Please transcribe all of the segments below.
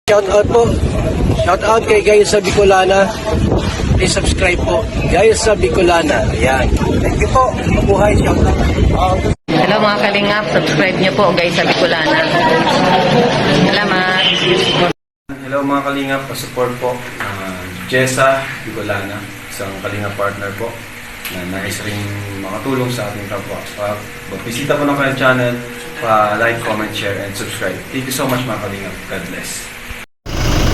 Shout out po. Shout out kay Gayos sa Bicolana. Please subscribe po. Gayos sa Bicolana. Ayan. Thank you po. Mabuhay. Shout out. Hello mga kalingap, subscribe niyo po guys sa Bicolana. Salamat. Hello mga kalingap, pa-support po Jessa Bicolana, isang kalingap partner po na nais ring makatulong sa ating kapwa. Bisita po ng kanyang channel, like, comment, share, and subscribe. Thank you so much mga kalingap. God bless.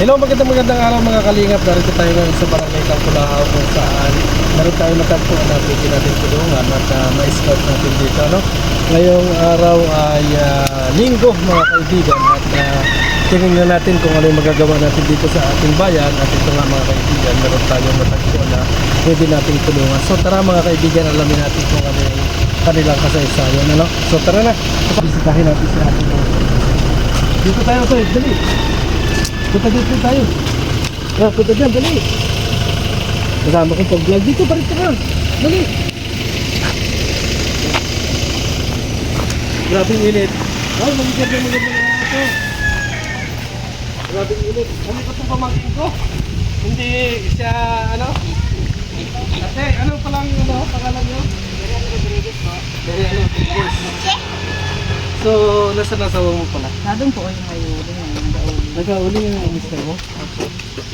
Hello, magandang araw mga kalingap. Narito tayo ngayon sa Barangay Kapulahaw kung saan meron tayo natagpuan na pwede natin tulungan at ma-scout natin dito. No? Ngayong araw ay linggo mga kaibigan at tingnan natin kung ano yung magagawa natin dito sa ating bayan. At ito nga mga kaibigan, meron tayong natagpuan na pwede natin tulungan. So tara mga kaibigan, alamin natin kung ano yung kanilang kasaysayan. Ano? So tara na, bisitahin natin sa ating dito tayo sa dali. Punta dito tayo. Punta dyan, dali. Kasama kong pag-vlog dito, balik ka. Dali. Grabing init. Ay, magiging ito. Grabing init. Ano ka itong pamangkin ko? Hindi siya, ano? Ate, ano palang, pangalan nyo? Deriano Rodriguez po. Deriano Rodriguez. So, nasa nasawa mo pala? Nadun po yung may uling. Nag-auli yung mister mo?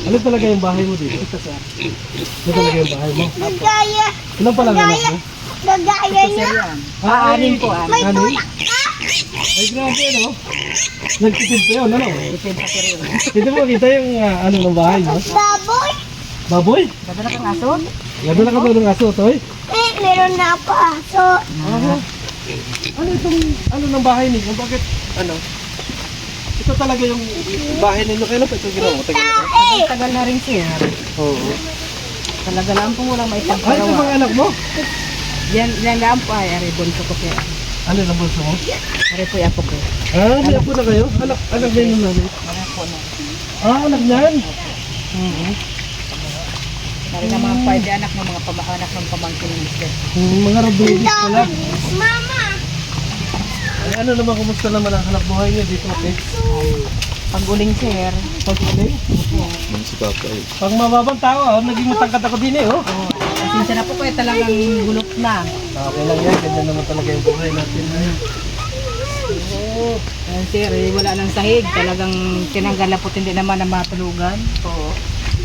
Ano talaga yung bahay mo dito? Ito sir. Ano talaga yung bahay mo? Nagaya. Ilan pa lang anak mo? Nagaya niya. Anin po, May Ano? tulak ka. Ay grabe ano? Nagtitid pa yun, ano? Hindi mo kita yung ano ng bahay mo? Baboy. Baboy? Dadala kang aso? Ganda na ka ba ng aso, Toy? Meron na ako aso. Ano itong, ano ng bahay ninyo? Bakit, ano? Ito talaga yung bahay ninyo. Kailan pa ito ginawa? Tagal na rin siya. Oo. Talaga lang po walang may Ay, ito pagkagawa. mga anak mo? Yan lang po ay ari bunso ko siya. Ano yung bulso mo? Ari po yung apo ko. May apo na kayo? Anak ba yun namin? Wala po na. Anak niyan? Dari naman pwede anak ng mga anak ng pamangkin ng mister. Mga Rodriguez pala. Mama. Ay, ano naman, kumusta naman ang hanap buhay niyo dito, okay? Pag-uling sir. Pag-uling? Pag mababang tao, naging matangkat ako din eh, oh. Pasensya na po kayo talagang gulot na. Okay lang yan, ganyan naman talaga yung buhay natin. Oo. Ayan sir, wala nang sahig. Talagang tinanggal na po hindi naman na matulugan. Oo.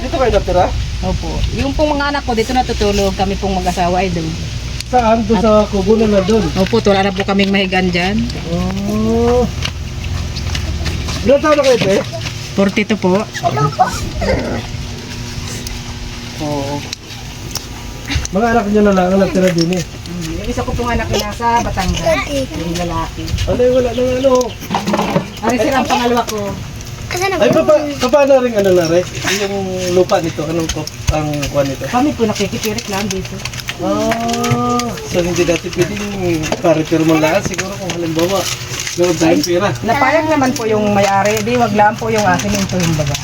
Dito kayo natira? Opo. Yung pong mga anak ko dito natutulog, kami pong mag-asawa ay doon. Saan? Doon sa kubunan na doon? Opo, wala na po kaming mahigan dyan. Oh. Ilan taon na kayo, te? 42 po. Oo. Mga anak niyo na lang ang natira din eh. Yung isa ko pong anak na nasa Batangas, yung lalaki. Ano yung wala nang ano? Ari sir ang pangalawa ko. Ay, paano rin ano na rin? Yung lupa nito, anong ko? Ang kuha nito? Kami po nakikipirik lang dito. So hindi dati pwedeng pare-pero man lang siguro kung halimbawa meron tayong pera. Napayag naman po yung may-ari, di wag lang po yung akin yung yung baga.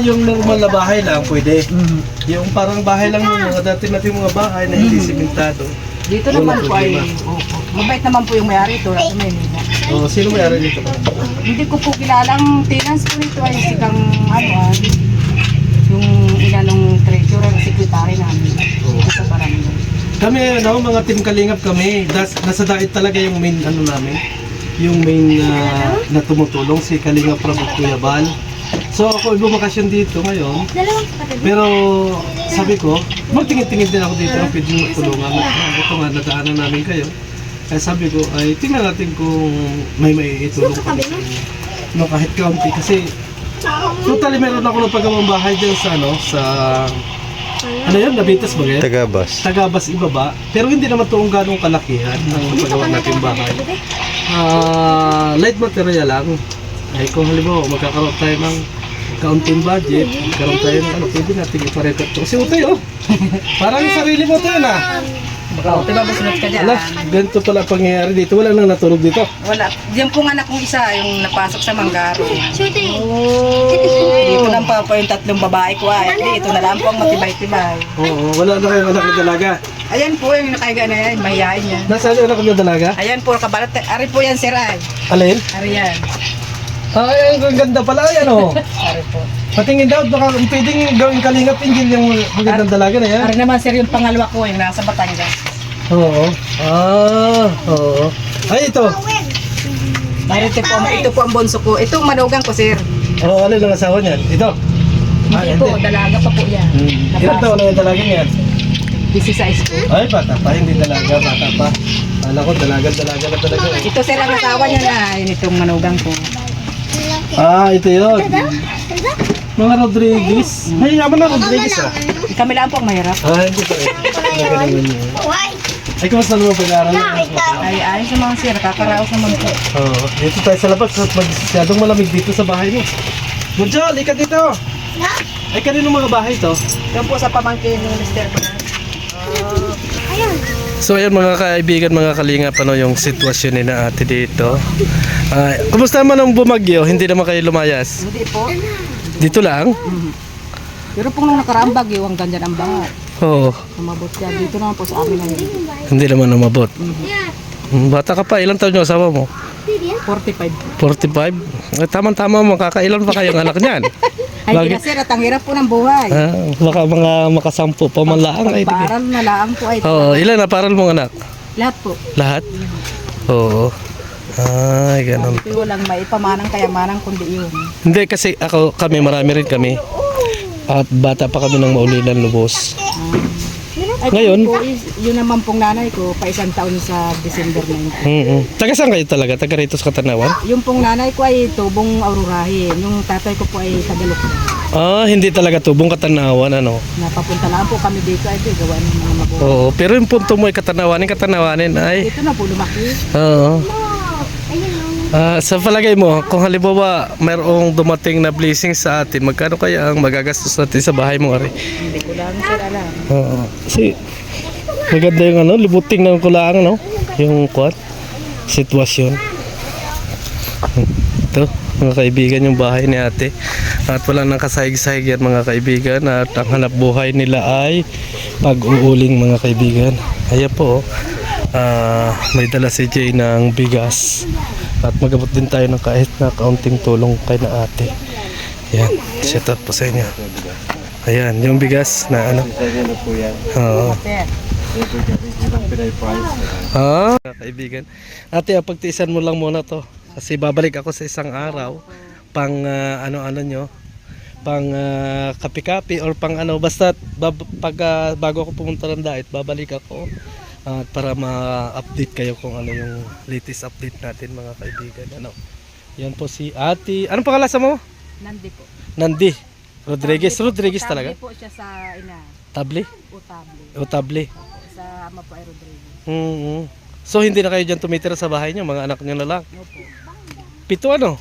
Yung normal na bahay lang pwede. Yung parang bahay lang yung mga dati natin mga bahay na hindi simentado. Dito naman po ay, mabait naman po yung may-ari ito, sa Maynila. Sino may-ari dito? Hindi ko po kilalang tenants po nito ay sikang yung ilanong treasurer, secretary namin dito sa barangay. Kami mga team kalingap kami. Nasa dait talaga yung main ano namin. Yung main na tumutulong si Kalingap Prabhu Kuya Bal. So ako bumakasyon dito ngayon. Pero sabi ko, magtingin-tingin din ako dito ng pwedeng magtulungan. Ito nga, nadaanan namin kayo. Kaya sabi ko, ay tingnan natin kung may maitulong kami sa inyo. No, kahit kaunti. Kasi totally meron ako ng pagawang bahay dyan sa ano yun, Nabitas ba ganyan? Tagabas ibaba. Pero hindi naman ito ang ganong kalakihan ng paggawa natin bahay. Light material lang. Ay kung halimbawa magkakaroon tayo ng kaunting budget, magkaroon tayo ng ano, pwede natin iparekat ito. Kasi utoy parang sarili mo ito yun Baka diba masunod ka dyan? Alas, ganito pala pangyayari dito. Wala nang natulog dito. Wala. Diyan pong anak kong isa, yung napasok sa Manggaro. Oh. Dito lang pa po yung tatlong babae ko ay. Dito na lang po ang matibay-tibay. Oo, wala na kayong anak na dalaga. Ayan po yung nakaiga na yan, mahihain yan. Nasaan yung anak na dalaga? Ayan po, kabalat. Ari po yan, sir ay. Alin? Ari yan. Ay, ang ganda pala yan, oh. Sorry po. Patingin daw, baka pwedeng gawing kalingap Angel yung magandang dalaga na yan. Ari naman sir yung pangalawa ko yung nasa Batangas. Oo. Oo. Ay, ito. Ari ito po ang bonso ko. Itong manugang ko sir. Oo, ano yung asawa niyan? Ito. Hindi po, dalaga pa po yan. Ilan taon na yung dalaga niyan? 16 po. Ay, bata pa, hindi dalaga, bata pa. Alam ko, dalaga na talaga. Ito sir ang asawa niya na. Yun itong manugang ko. Ito yun. Mga Rodriguez. Ay, yaman na Rodriguez ah. Kami lang po ang mahirap. Hindi pa eh. Talaga naman yun. Why? Ay, kumusta naman pag-aaral? Ay, ayos naman sir. Kakaraos naman po. Oo. Dito tayo sa labas. Masyadong malamig dito sa bahay mo. Bunjol, ikat dito. Ay, kanino mga bahay to? Doon po sa pamangkin ng mister ko na. So ayan mga kaibigan, mga kalingap, ano yung sitwasyon ni na ate dito. Kumusta man ang bumagyo? Hindi naman kayo lumayas? Hindi po. Dito lang? Pero po nung nakaraang bagyo, ang ganda ang baha. Oo. Umabot siya. Dito naman po sa amin ngayon. Hindi naman umabot. Bata ka pa, ilang taon yung asawa mo? 45. 45? Tama-tama, makakailan pa kayong anak niyan? Ay, kinasir at ang hirap po ng buhay. Baka mga makasampu pa man lang. Pagparal na lang po ay Oo, ilan na paral mong anak? lahat po. Lahat? Oo. Ay, ganun. Ito walang maipamanang kayamanang kundi yun. Hindi kasi kami marami rin kami. At bata pa kami ng maulilan lubos. Ay, Ngayon? Po, yun naman pong nanay ko, pa isang taon sa December 19. Taga saan kayo talaga? Taga rito sa Katanawan? Yung pong nanay ko ay tubong Aururahin. Yung tatay ko po ay Tagalog. Hindi talaga tubong Katanawan, ano? Napapunta lang po kami dito ay gawa ng mga magulang. Oo, pero yung punto mo ay Katanawanin ay... Dito na po lumaki. Oo. Sa palagay mo, kung halimbawa mayroong dumating na blessing sa atin, magkano kaya ang magagastos natin sa bahay mo, Ari? Hindi ko lang sir alam. Oo. Kasi maganda yung libuting ng kulang, no? Yung sitwasyon. Ito, mga kaibigan, yung bahay ni ate. At wala nang kasahig-sahig yan, mga kaibigan. At ang hanap buhay nila ay pag-uuling, mga kaibigan. Ayan po, may dala si Jay ng bigas. At magabot din tayo ng kahit na kaunting tulong kay na ate. Ayan, shout out po sa inyo. Ayan, yung bigas na ano. Oo. Kaibigan. Ate, pagtiisan mo lang muna to. Kasi babalik ako sa isang araw. Pang ano-ano nyo. Pang kapi-kapi or pang ano. Basta bago ako pumunta ng diet, babalik ako. Para ma-update kayo kung ano yung latest update natin, mga kaibigan. Ano? Yan po si ate. Anong pangalasa mo? Nandi po. Nandi. Rodriguez talaga? Tabli po siya sa ina. Tabli? Utabli. Tabli. Sa ama po ay Rodriguez. So hindi na kayo dyan tumitira sa bahay nyo? Mga anak nyo na lang? Opo. 7 ano?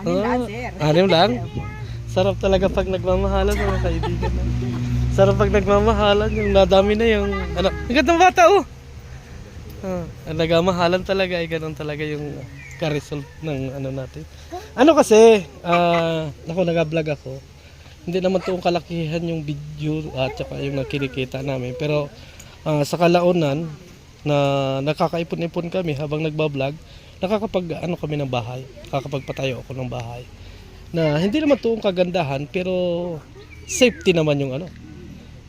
Anim lang sir. 6 lang? Sarap talaga pag nagmamahalan, mga kaibigan. Sarap pag nagmamahalan, yung nadami na yung ano. Ang gandang bata, oh! Nagmamahalan talaga, ay ganun talaga yung ka-result ng ano natin. Ano kasi, nag-vlog ako. Hindi naman itong kalakihan yung video at saka yung nakinikita namin. Pero sa kalaunan, na nakakaipon-ipon kami habang nagbablog, nakakapag ano kami ng bahay. Nakakapagpatayo ako ng bahay. Na hindi naman itong kagandahan, pero safety naman yung ano.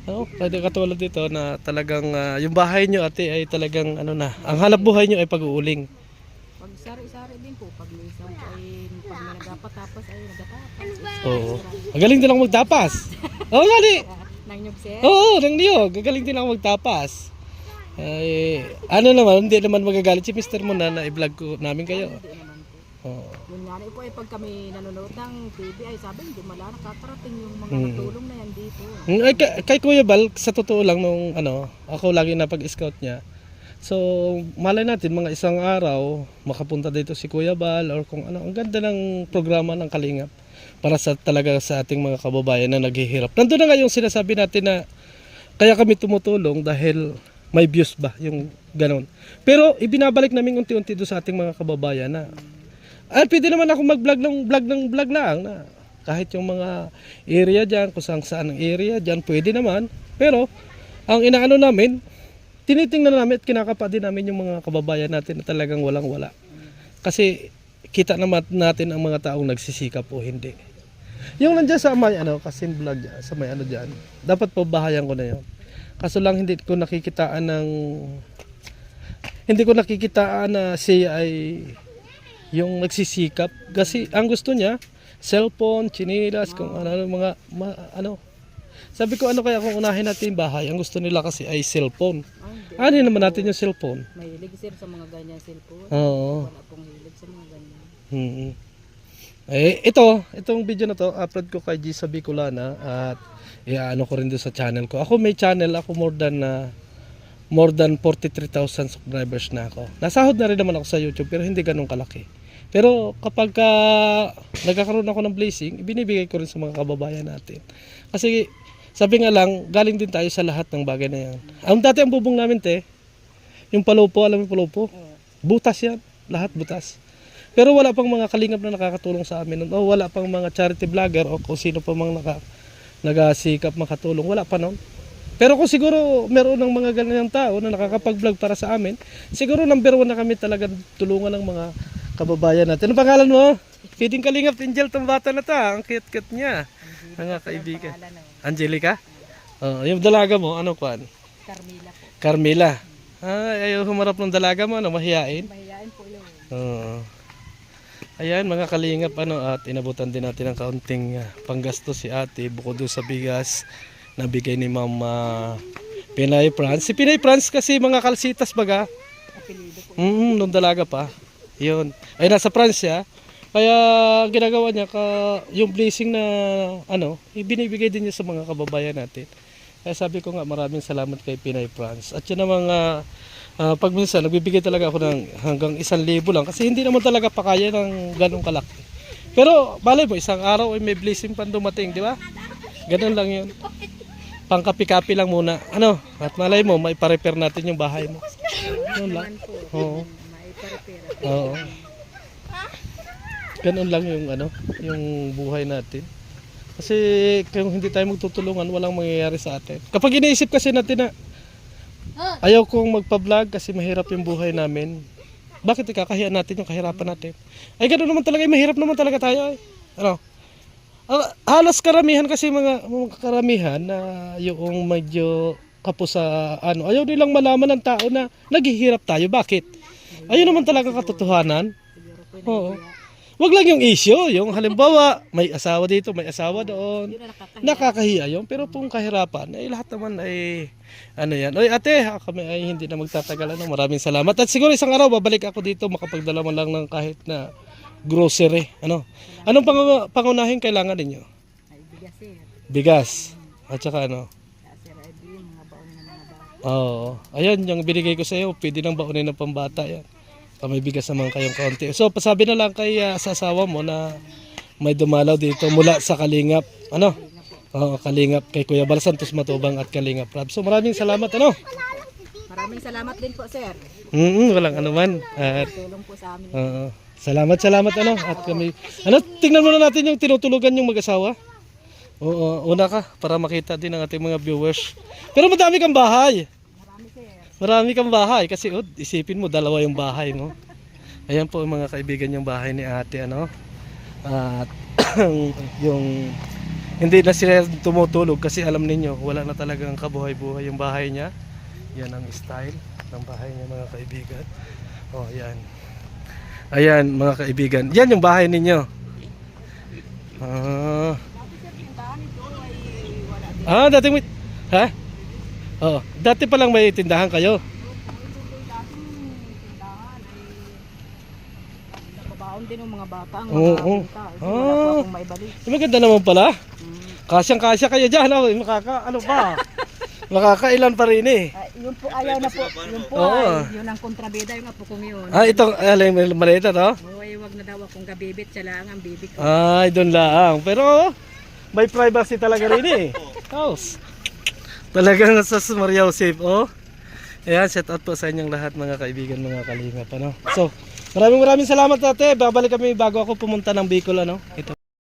Kaya katulad dito na talagang yung bahay nyo ate ay talagang ano na, ang hanap buhay nyo ay pag-uuling. Pag sari-sari din po, pag may isang po ay pag may nagapatapos ay nagatapas. Oo. Magaling din ako magtapas. Oo, gali. Nang nyug sir? Oo, nang niyog. Gagaling din ako magtapas. Ano naman, hindi naman magagalit si Mr. mo na i-vlog ko namin kayo. Hindi naman po. Oo. Yun nga po ay pag kami nanonood ng TV ay sabi hindi mala nakakarating yung mga natulong na yan dito. Ay, kay Kuya Bal, sa totoo lang nung ako lagi na pag-scout niya. So, malay natin mga isang araw makapunta dito si Kuya Bal or kung ano. Ang ganda ng programa ng Kalingap para sa talaga sa ating mga kababayan na naghihirap. Nandun na nga yung sinasabi natin na kaya kami tumutulong dahil may views ba yung ganon. Pero ibinabalik namin unti-unti doon sa ating mga kababayan na pwede naman ako mag-vlog ng vlog lang na kahit yung mga area dyan, kung saan ang area dyan, pwede naman. Pero ang inaano namin, tinitingnan namin at kinakapa din namin yung mga kababayan natin na talagang walang-wala. Kasi kita naman natin ang mga taong nagsisikap o hindi. Yung nandiyan sa may Kasin Vlog dyan, sa may dyan, dapat pabahayan ko na yun. Kaso lang hindi ko nakikitaan na siya ay yung nagsisikap. Kasi ang gusto niya, cellphone, chinilas, kung mga Sabi ko, kaya kung unahin natin yung bahay, ang gusto nila kasi ay cellphone. Ano naman natin yung cellphone? Mahilig sir sa mga ganyan cellphone. Oo. Wala pong hilig sa mga ganyan. Itong video na to, upload ko kay Gisa Bicolana at ko rin doon sa channel ko. Ako may channel, ako more than 43,000 subscribers na ako. Nasahod na rin naman ako sa YouTube pero hindi ganun kalaki. Pero kapag nagkakaroon ako ng blessing, ibinibigay ko rin sa mga kababayan natin. Kasi sabi nga lang, galing din tayo sa lahat ng bagay na yan. Dati ang bubong namin yung palupo, alam mo yung palupo? Butas yan, lahat butas. Pero wala pang mga kalingap na nakakatulong sa amin. O wala pang mga charity vlogger o kung sino pa mang nagasikap makatulong. Wala pa noon. Pero kung siguro meron ng mga ganyan tao na nakakapag-vlog para sa amin, siguro number 1 na kami talaga tulungan ng mga kababayan natin. Ano pangalan mo? Feeding Kalingap Angel tong bata na ta. Ang cute-cute niya. Mga kaibigan. Angelica? Yung dalaga mo, ano kwan? Carmela po. Carmela. Ayaw humarap ng dalaga mo, mahihain? Mahihain po yun. Ayan mga kalingap at inabutan din natin ng kaunting panggasto si ate bukod doon sa bigas na bigay ni Mama Pinay France. Si Pinay France kasi mga kalsitas baga. Apelido po. Nung dalaga pa. Yun. Ay nasa France siya. Kaya ginagawa niya yung blessing na ibinibigay din niya sa mga kababayan natin. Kaya sabi ko nga maraming salamat kay Pinay France. At yun ang mga pag minsan nagbibigay talaga ako ng hanggang 1,000 lang kasi hindi naman talaga pakaya ng ganong kalaki. Pero balay mo isang araw ay may blessing pa dumating, di ba? Ganun lang yun. Pangkapi-kapi lang muna. At malay mo maipa-repair natin yung bahay mo. Yun lang. Oo. Oo. Ganun lang yung buhay natin. Kasi kung hindi tayo magtutulungan, walang mangyayari sa atin. Kapag iniisip kasi natin na ayaw kong magpa-vlog kasi mahirap yung buhay namin, bakit ikakahiya natin yung kahirapan natin? Ay ganoon naman talaga, mahirap naman talaga tayo. Halos karamihan kasi mga karamihan na yung medyo kapos sa ayaw nilang malaman ng tao na naghihirap tayo. Bakit? Ayun naman talaga katotohanan. Oo. Wag lang yung issue, yung halimbawa may asawa dito, may asawa doon. Nakakahiya yun, pero kung kahirapan, lahat naman ay yan. Oy ate, kami ay hindi na magtatagal. Maraming salamat. At siguro isang araw babalik ako dito, makapagdala man lang ng kahit na grocery. Anong pangunahing kailangan ninyo? Ay, bigas sir. Bigas. At saka Sir, ay yung mga baon ng mga bata. Oo. Ayan, yung binigay ko sa iyo, pwede nang baunin ng pambata yan. May bigas naman kayong kaunti. So, pasabi na lang kay sa asawa mo na may dumalaw dito mula sa Kalingap. Kalingap kay Kuya Bal Santos Matubang at Kalingap Rab. So, maraming salamat. Maraming salamat din po, sir. Walang anuman. At Tulong po sa amin. salamat. At kami tingnan muna natin yung tinutulugan yung mag-asawa. Una ka para makita din ng ating mga viewers. Pero madami kang bahay. Marami kang bahay kasi isipin mo dalawa yung bahay mo. Ayan po mga kaibigan yung bahay ni ate At yung hindi na sila tumutulog kasi alam ninyo wala na talagang kabuhay-buhay yung bahay niya. Yan ang style ng bahay niya mga kaibigan. Yan. Ayan mga kaibigan. Yan yung bahay ninyo. Dati may dati pa lang may tindahan kayo. Nababaon din ng mga bata ang Oo. mga punta. Wala po akong maibalik. Maganda naman pala. Kasyang-kasya kayo dyan. Makakailan pa rin eh. Yun po ayaw na po. Yun po yun ang kontrabida yung apo kong yun. Itong malita to? Huwag na daw akong gabibit. Siya lang ang bibit ko. Doon lang. Pero may privacy talaga rin eh. House. Talagang sa Maria Joseph. Ayan, shout out po sa inyong lahat mga kaibigan, mga kalingap. So, maraming salamat ate. Babalik kami bago ako pumunta ng Bicol. Ito.